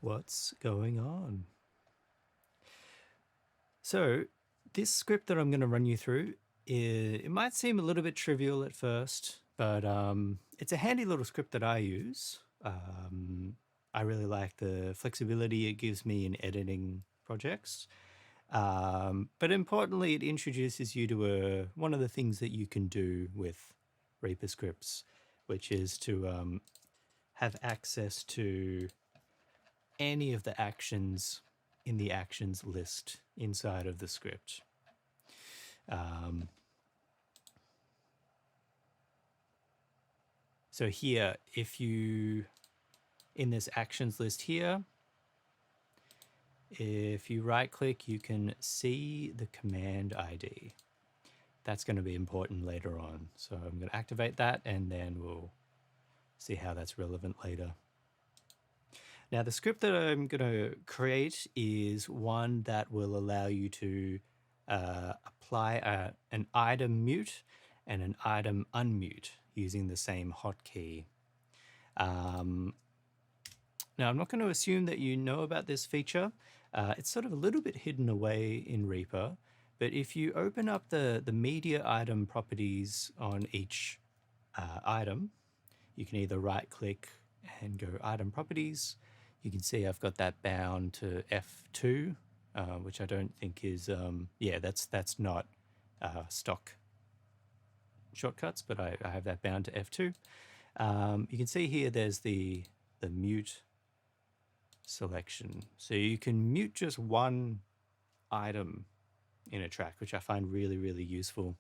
What's going on? So this script that I'm going to run you through, it might seem a little bit trivial at first, but it's a handy little script that I use. I really like the flexibility it gives me in editing projects. But importantly, it introduces you to one of the things that you can do with Reaper scripts, which is to have access to any of the actions in the actions list inside of the script. So here, if you, in this actions list here, if you right click, you can see the command ID. That's going to be important later on. So I'm going to activate that and then we'll see how that's relevant later. Now the script that I'm going to create is one that will allow you to apply an item mute and an item unmute using the same hotkey. Now I'm not going to assume that you know about this feature. It's sort of a little bit hidden away in Reaper, but if you open up the media item properties on each item, you can either right click and go item properties. You can see I've got that bound to F2, which I don't think is, yeah, that's not stock shortcuts, but I have that bound to F2. You can see here there's the mute selection. So you can mute just one item in a track, which I find really, really useful.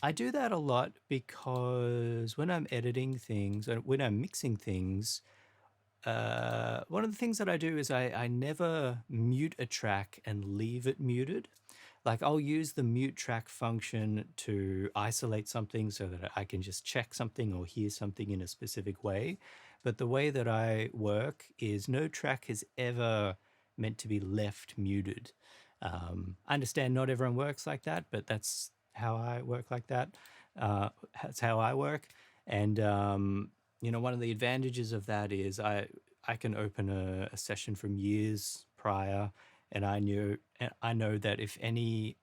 I do that a lot because when I'm editing things, when I'm mixing things, one of the things that I do is I never mute a track and leave it muted. Like I'll use the mute track function to isolate something so that I can just check something or hear something in a specific way. But the way that I work is no track is ever meant to be left muted. I understand not everyone works like that, but that's how I work like that. That's how I work. And, you know, one of the advantages of that is I can open a session from years prior, and I know that if any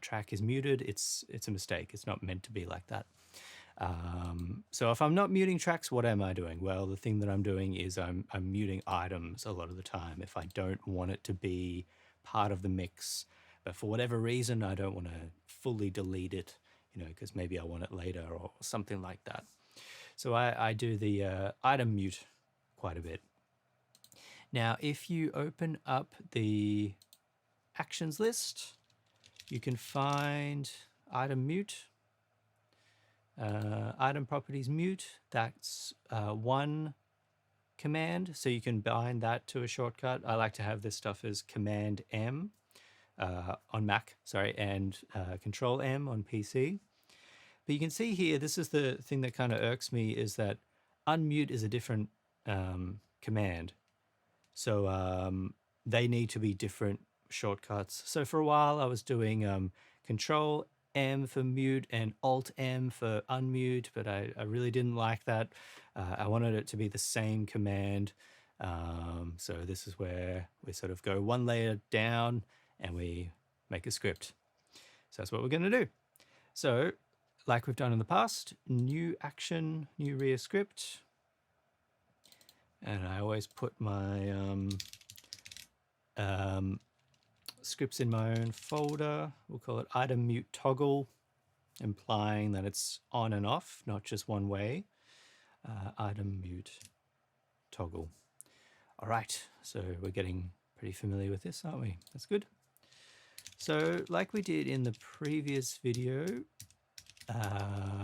track is muted, it's a mistake. It's not meant to be like that. So if I'm not muting tracks, what am I doing? Well, the thing that I'm doing is I'm muting items a lot of the time if I don't want it to be part of the mix. But for whatever reason, I don't want to fully delete it, you know, because maybe I want it later or something like that. So I do the item mute quite a bit. Now, if you open up the actions list, you can find item mute, item properties mute. That's one command, so you can bind that to a shortcut. I like to have this stuff as Command M on Mac, sorry, and Control M on PC. But you can see here, this is the thing that kind of irks me, is that unmute is a different command. So they need to be different shortcuts. So for a while I was doing Control M for mute and Alt M for unmute, but I really didn't like that. I wanted it to be the same command. So this is where we sort of go one layer down and we make a script. So that's what we're going to do. So like we've done in the past, new action, new REA script. And I always put my scripts in my own folder. We'll call it item mute toggle, implying that it's on and off, not just one way. Item mute toggle. All right, so we're getting pretty familiar with this, aren't we? That's good. So like we did in the previous video,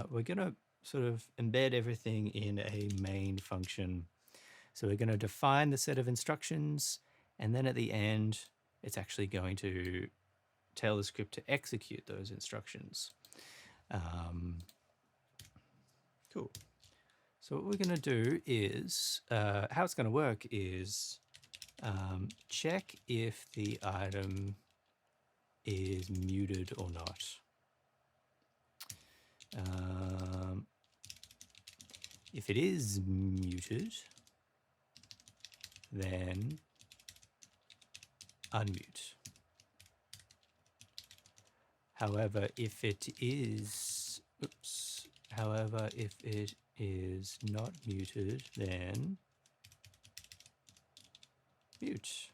we're going to sort of embed everything in a main function. So we're going to define the set of instructions, and then at the end, it's actually going to tell the script to execute those instructions. Cool. So what we're going to do is, how it's going to work is check if the item is muted or not. If it is muted, then unmute. However, if it is, however, if it is not muted, then mute.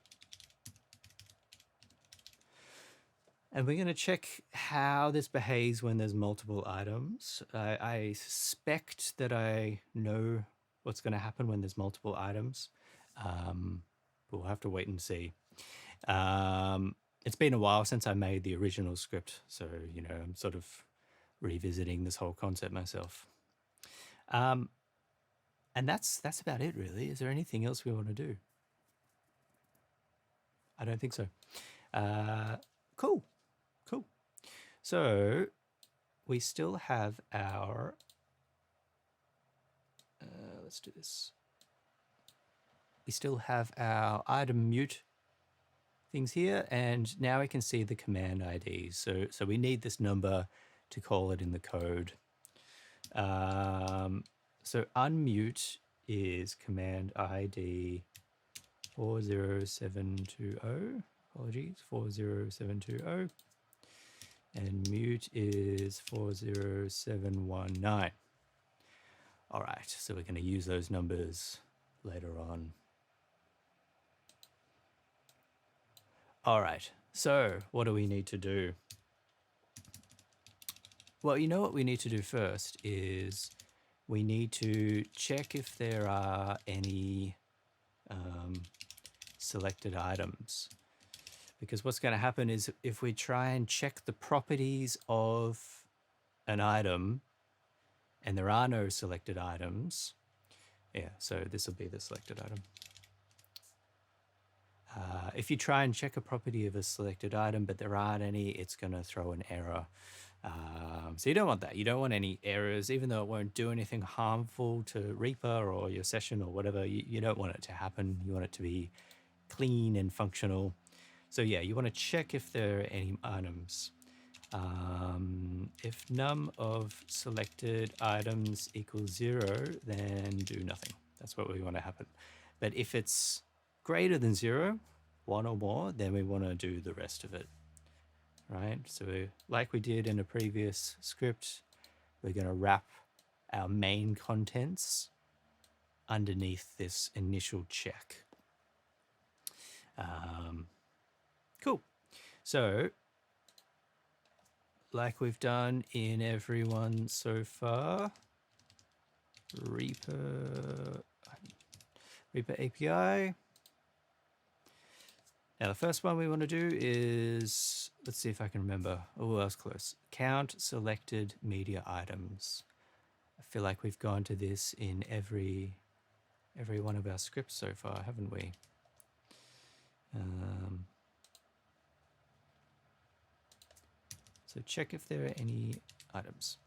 And we're going to check how this behaves when there's multiple items. I suspect that I know what's going to happen when there's multiple items. We'll have to wait and see. It's been a while since I made the original script, so, you know, I'm sort of revisiting this whole concept myself. And that's about it, really. Is there anything else we want to do? I don't think so. Cool. So we still have our, let's do this. We still have our item mute things here, and now we can see the command IDs. So we need this number to call it in the code. So unmute is command ID 40720. Apologies, 40720. And mute is 40719. All right, so we're going to use those numbers later on. All right, so what do we need to do? Well, you know what we need to do first is we need to check if there are any selected items. Because what's going to happen is if we try and check the properties of an item and there are no selected items, yeah, so this will be the selected item. If you try and check a property of a selected item, but there aren't any, it's going to throw an error. So you don't want that. You don't want any errors, even though it won't do anything harmful to Reaper or your session or whatever. You don't want it to happen. You want it to be clean and functional. So yeah, you want to check if there are any items. If num of selected items equals 0, then do nothing. That's what we want to happen. But if it's greater than 0, 1 or more, then we want to do the rest of it, right? So like we did in a previous script, we're going to wrap our main contents underneath this initial check. Cool. So, like we've done in everyone so far, Reaper API. Now the first one we want to do is, let's see if I can remember. Oh, that was close. Count selected media items. I feel like we've gone to this in every one of our scripts so far, haven't we? So check if there are any items.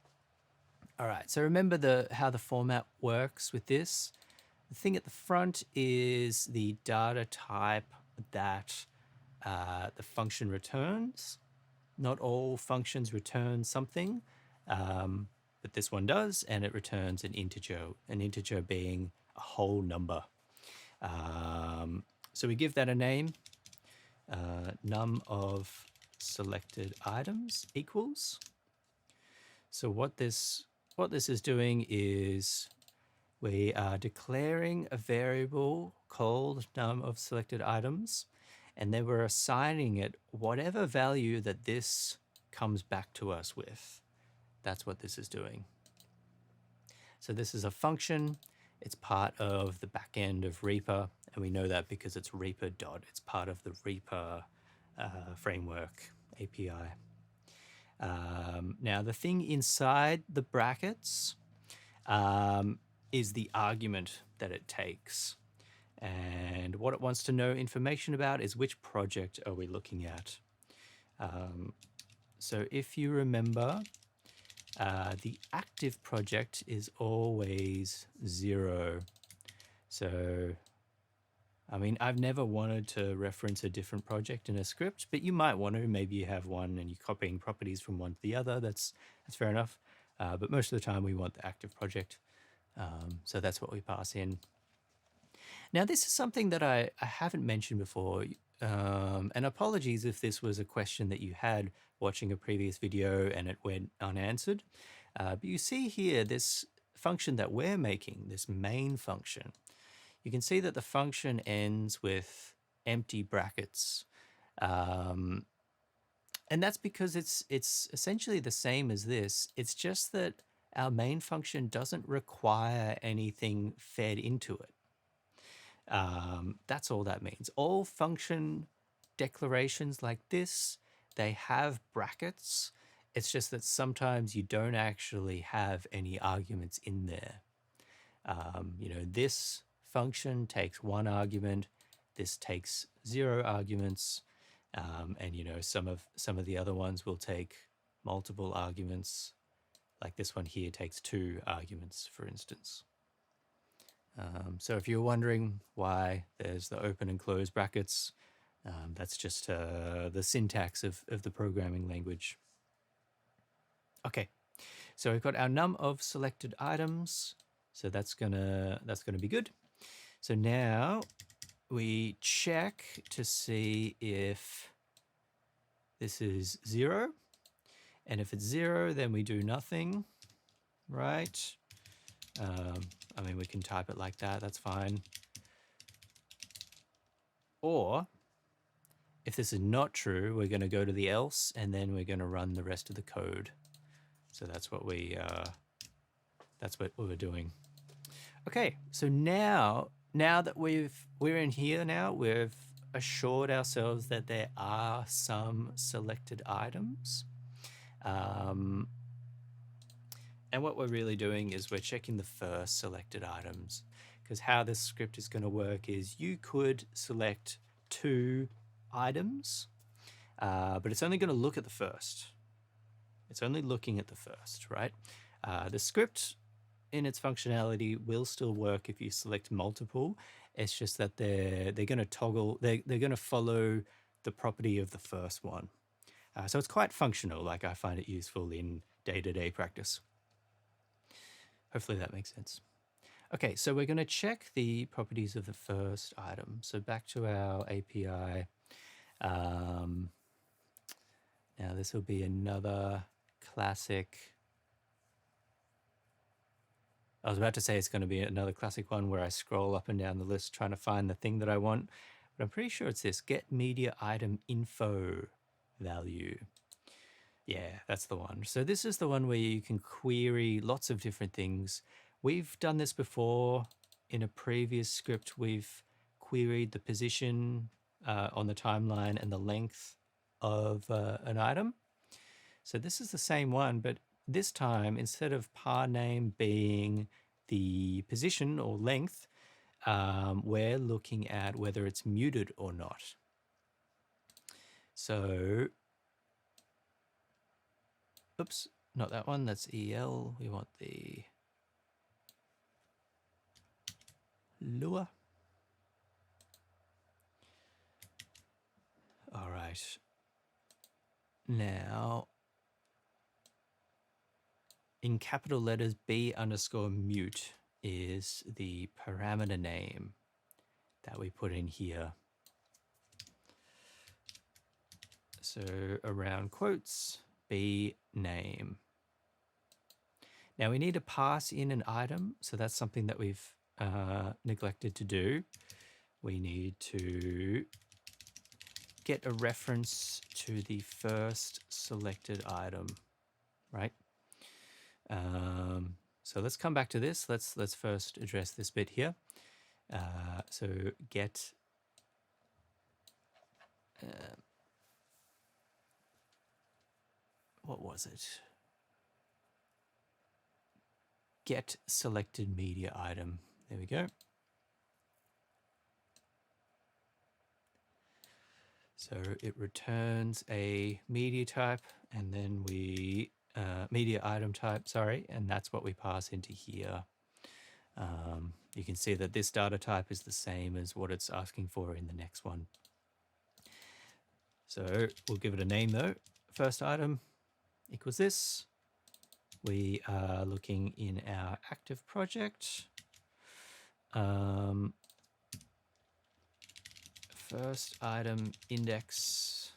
All right, so remember how the format works with this. The thing at the front is the data type that the function returns. Not all functions return something, but this one does, and it returns an integer being a whole number. So we give that a name, num of selected items equals. So what this is doing is we are declaring a variable called num of selected items, and then we're assigning it whatever value that this comes back to us with. That's what this is doing. So this is a function. It's part of the back end of Reaper, and we know that because it's Reaper dot. It's part of the Reaper framework API. Now the thing inside the brackets is the argument that it takes. And what it wants to know information about is which project are we looking at. So if you remember, the active project is always 0. So, I mean, I've never wanted to reference a different project in a script, but you might want to. Maybe you have one and you're copying properties from one to the other. That's fair enough. But most of the time we want the active project. So that's what we pass in. Now, this is something that I haven't mentioned before, and apologies if this was a question that you had watching a previous video and it went unanswered. But you see here this function that we're making, this main function. You can see that the function ends with empty brackets. And that's because it's essentially the same as this. It's just that our main function doesn't require anything fed into it. That's all that means. All function declarations like this, they have brackets. It's just that sometimes you don't actually have any arguments in there. You know, this function takes one argument, this takes 0 arguments, and you know, some of the other ones will take multiple arguments. Like this one here takes 2 arguments, for instance. So if you're wondering why there's the open and close brackets, that's just the syntax of the programming language. Okay, so we've got our num of selected items, so that's gonna be good. So now we check to see if this is 0, and if it's 0, then we do nothing, right? I mean, we can type it like that, that's fine. Or if this is not true, we're going to go to the else, and then we're going to run the rest of the code. So that's what we're doing. Okay, so now that we're in here now, we've assured ourselves that there are some selected items. And what we're really doing is we're checking the first selected items, because how this script is going to work is you could select 2 items, but it's only going to look at the first. It's only looking at the first, right? The script in its functionality will still work if you select multiple. It's just that they're going to toggle, they're going to follow the property of the first one. So it's quite functional, like I find it useful in day-to-day practice. Hopefully that makes sense. Okay, so we're going to check the properties of the first item. So back to our API. Now this will be another classic. I was about to say it's going to be another classic one where I scroll up and down the list trying to find the thing that I want, but I'm pretty sure it's this get media item info value. Yeah, that's the one. So this is the one where you can query lots of different things. We've done this before in a previous script. We've queried the position on the timeline and the length of an item. So this is the same one, but this time, instead of par name being the position or length, we're looking at whether it's muted or not. So, oops, not that one, that's EL. We want the Lua. All right. Now, in capital letters, B_mute is the parameter name that we put in here. So around quotes, B name. Now we need to pass in an item. So that's something that we've neglected to do. We need to get a reference to the first selected item, right? So let's come back to this. Let's first address this bit here. So get what was it? Get selected media item. There we go. So it returns a media type, and then we media item type, sorry, and that's what we pass into here. You can see that this data type is the same as what it's asking for in the next one. So we'll give it a name though. First item equals this. We are looking in our active project. first item index,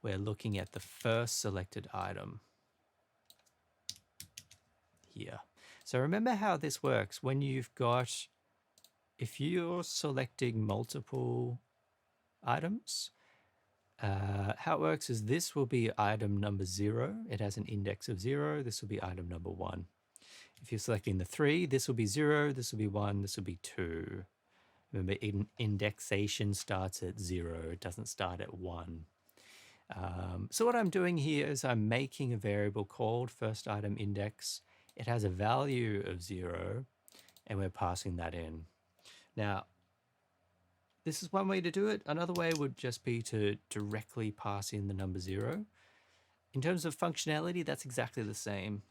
we're looking at the first selected item here. So remember how this works when you've got, if you're selecting multiple items, how it works is this will be item number 0. It has an index of 0. This will be item number 1. If you're selecting the 3, this will be 0, this will be 1, this will be 2. Remember, indexation starts at 0. It doesn't start at 1. So what I'm doing here is I'm making a variable called first item index. It has a value of 0, and we're passing that in. Now, this is one way to do it. Another way would just be to directly pass in the number 0. In terms of functionality, that's exactly the same.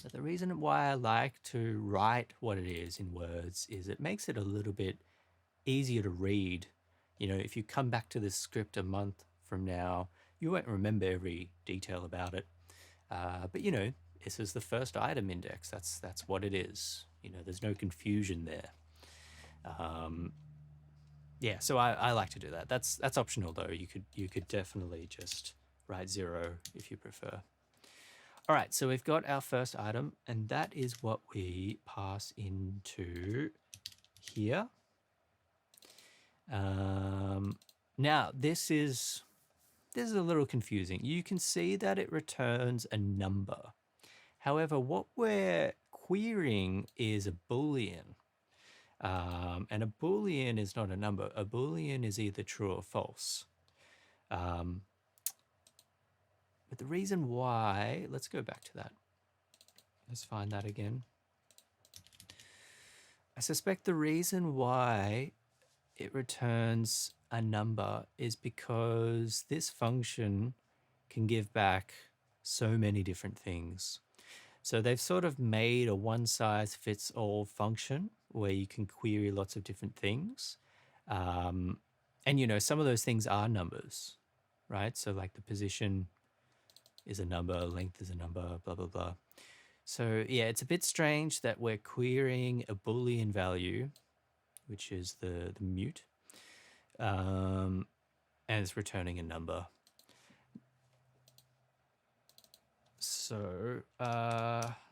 But the reason why I like to write what it is in words is it makes it a little bit easier to read. You know, if you come back to this script a month from now, you won't remember every detail about it. But you know, this is the first item index. That's what it is. You know, there's no confusion there. Yeah, so I like to do that. That's optional though. You could definitely just write 0 if you prefer. All right, so we've got our first item, and that is what we pass into here. Now this is a little confusing. You can see that it returns a number. However, what we're querying is a Boolean. And a Boolean is not a number. A Boolean is either true or false. But the reason why, let's go back to that. Let's find that again. I suspect the reason why it returns a number is because this function can give back so many different things. So they've sort of made a one-size-fits-all function where you can query lots of different things. And, you know, some of those things are numbers, right? So like the position is a number, length is a number, blah, blah, blah. So yeah, it's a bit strange that we're querying a Boolean value, which is the mute, and it's returning a number. So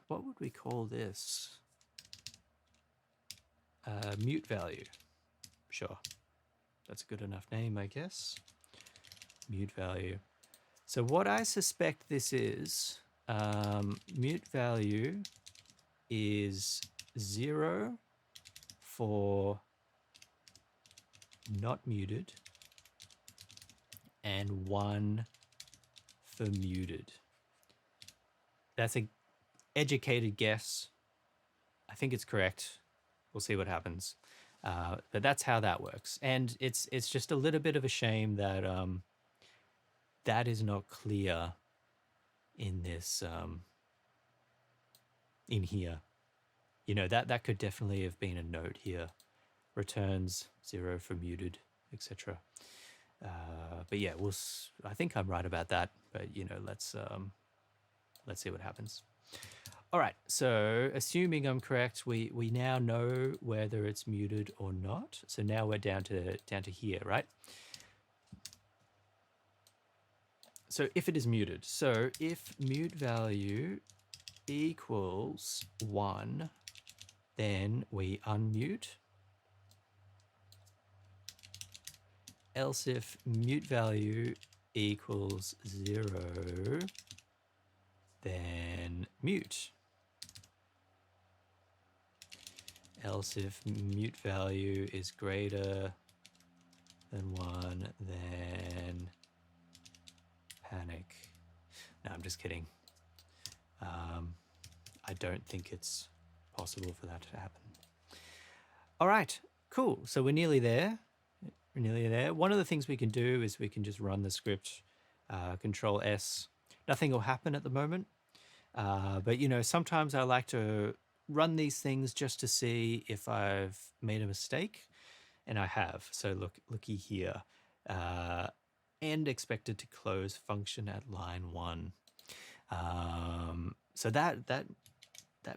what would we call this? Mute value. Sure. That's a good enough name, I guess. Mute value. So what I suspect this is, mute value is 0 for not muted and 1 for muted. That's an educated guess. I think it's correct. We'll see what happens. But that's how that works. And it's just a little bit of a shame that that is not clear in this, in here. You know, that could definitely have been a note here. Returns 0 for muted, etc. But yeah, I think I'm right about that. But you know, let's see what happens. All right, so assuming I'm correct, we now know whether it's muted or not. So now we're down to here, right? So if it is muted, so if mute value equals 1, then we unmute. Else if mute value equals 0, then mute. Else if mute value is greater than 1, then panic. No, I'm just kidding. I don't think it's possible for that to happen. All right, cool. So we're nearly there. We're nearly there. One of the things we can do is we can just run the script, Control S. Nothing will happen at the moment. But, you know, sometimes I like to run these things just to see if I've made a mistake. And I have. So looky here. End expected to close function at line 1. So that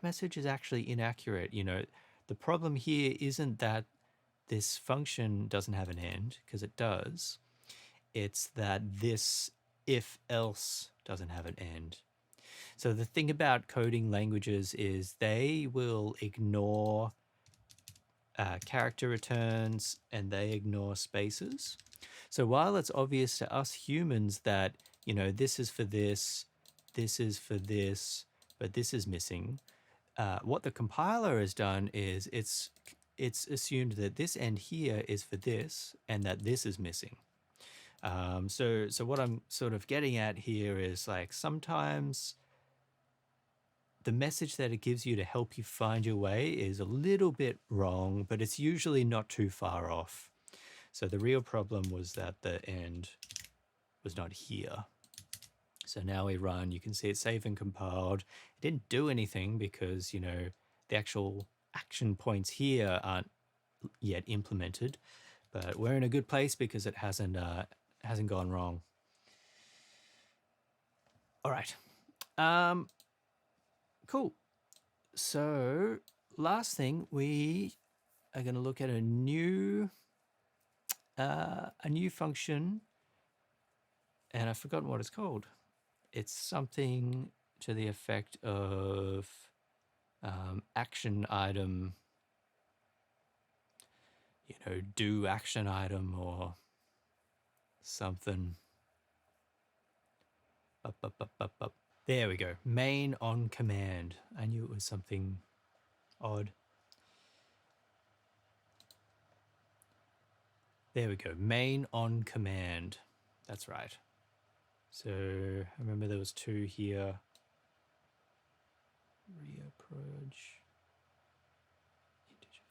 message is actually inaccurate. You know, the problem here isn't that this function doesn't have an end, because it does. It's that this if else doesn't have an end. So the thing about coding languages is they will ignore character returns and they ignore spaces. So while it's obvious to us humans that, you know, this is for this is for this, but this is missing, what the compiler has done is it's assumed that this end here is for this and that this is missing. So what I'm sort of getting at here is, like, sometimes the message that it gives you to help you find your way is a little bit wrong, but it's usually not too far off. So the real problem was that the end was not here. So now we run, you can see it's saved and compiled. It didn't do anything because, you know, the actual action points here aren't yet implemented, but we're in a good place because it hasn't gone wrong. All right. Cool. So last thing, we are going to look at a new function, and I've forgotten what it's called. It's something to the effect of action item, you know, do action item or something. Up. There we go. Main on command. I knew it was something odd. There we go. Main on command. That's right. So I remember there was two here. Reapproach. Integer.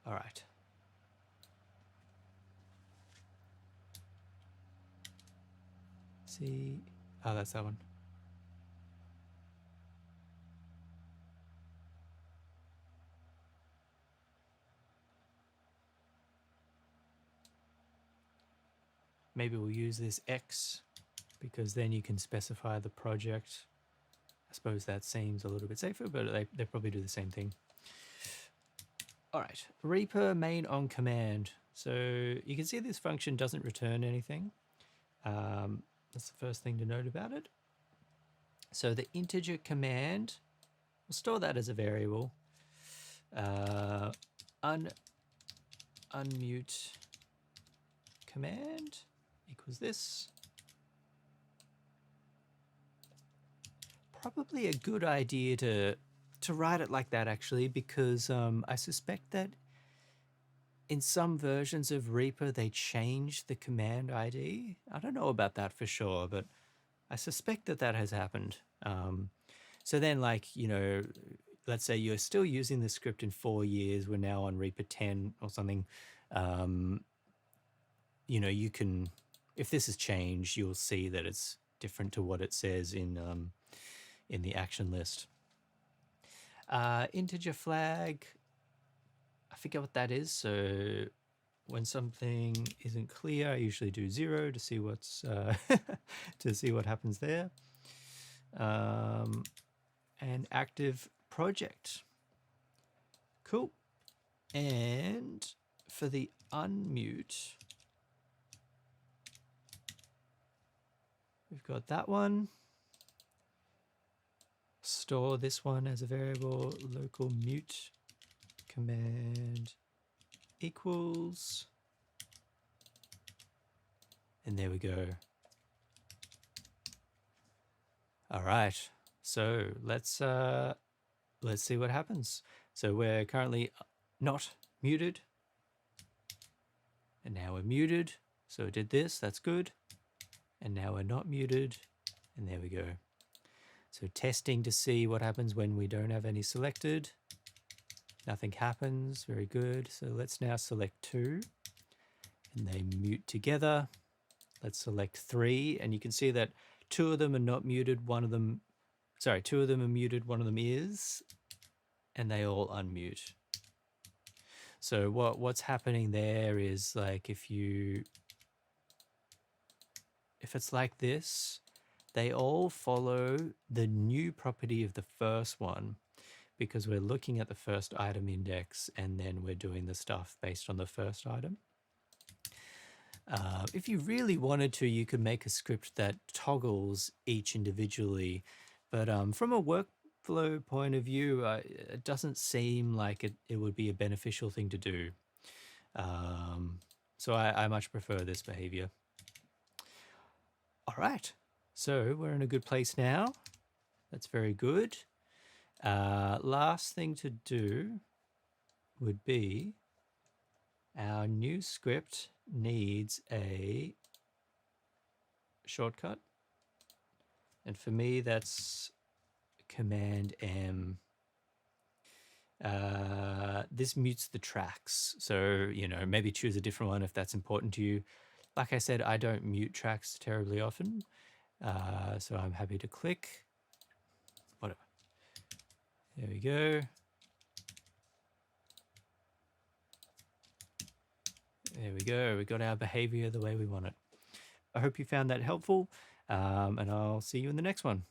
All right. See, oh, that's that one. Maybe we'll use this X because then you can specify the project. I suppose that seems a little bit safer, but they probably do the same thing. All right, Reaper main on command. So you can see this function doesn't return anything. That's the first thing to note about it. So the integer command, we'll store that as a variable. Unmute command equals this. Probably a good idea to write it like that, actually, because I suspect that in some versions of Reaper they change the command ID. I don't know about that for sure, but I suspect that that has happened. So then, like, you know, let's say you're still using the script in 4 years, we're now on Reaper 10 or something. You know, you can, if this has changed, you'll see that it's different to what it says in the action list. Integer flag, I forget what that is. So when something isn't clear, I usually do 0 to see what's to see what happens there. And active project. Cool. And for the unmute, we've got that one. Store this one as a variable, local mute command equals, and there we go. All right, so let's see what happens. So we're currently not muted, and now we're muted. So it did this, that's good. And now we're not muted, and there we go. So testing to see what happens when we don't have any selected. Nothing happens, very good. So let's now select 2, and they mute together. Let's select 3, and you can see that 2 of them are not muted, 2 of them are muted, 1 of them is, and they all unmute. So what's happening there is, like, if it's like this, they all follow the new property of the first one because we're looking at the first item index and then we're doing the stuff based on the first item. If you really wanted to, you could make a script that toggles each individually. But from a workflow point of view, it doesn't seem like it would be a beneficial thing to do. So I much prefer this behavior. All right, so we're in a good place now. That's very good. Last thing to do would be our new script needs a shortcut. And for me, that's Command M. This mutes the tracks. So, you know, maybe choose a different one if that's important to you. Like I said, I don't mute tracks terribly often. So I'm happy to click. Whatever. There we go. There we go. We got our behavior the way we want it. I hope you found that helpful, and I'll see you in the next one.